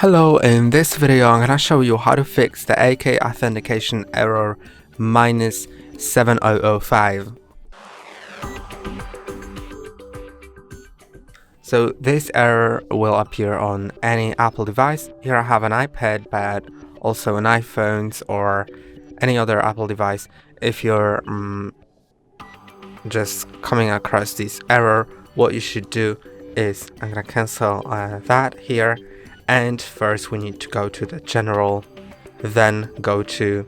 Hello, in this video I'm gonna show you how to fix the AK authentication error -7005. So this error will appear on any Apple device. Here I have an iPad, but also an iPhone or any other Apple device. If you're just coming across this error, what you should do is I'm gonna cancel that here. And first we need to go to the general, then go to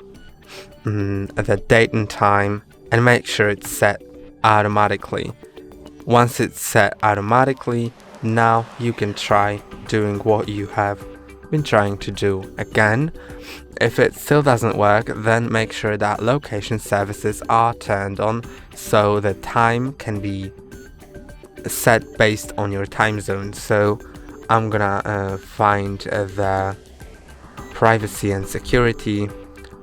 the date and time and make sure it's set automatically. Once it's set automatically, now you can try doing what you have been trying to do again. If it still doesn't work, then make sure that location services are turned on so the time can be set based on your time zone. So I'm gonna find the privacy and security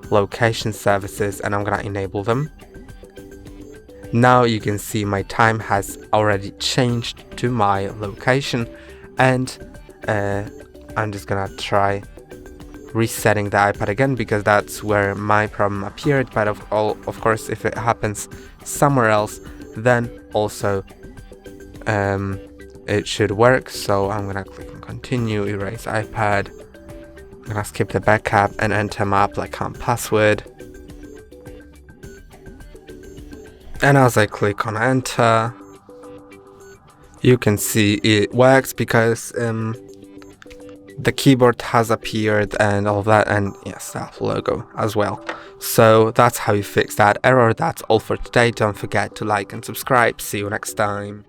location services and I'm gonna enable them. Now you can see my time has already changed to my location, and I'm just gonna try resetting the iPad again because that's where my problem appeared. But of course, if it happens somewhere else, then also it should work. So I'm gonna click on continue, erase iPad. I'm gonna skip the backup and enter my Apple account password. And as I click on enter, you can see it works because the keyboard has appeared and all of that, and yes, the Apple logo as well. So that's how you fix that error. That's all for today. Don't forget to like and subscribe. See you next time.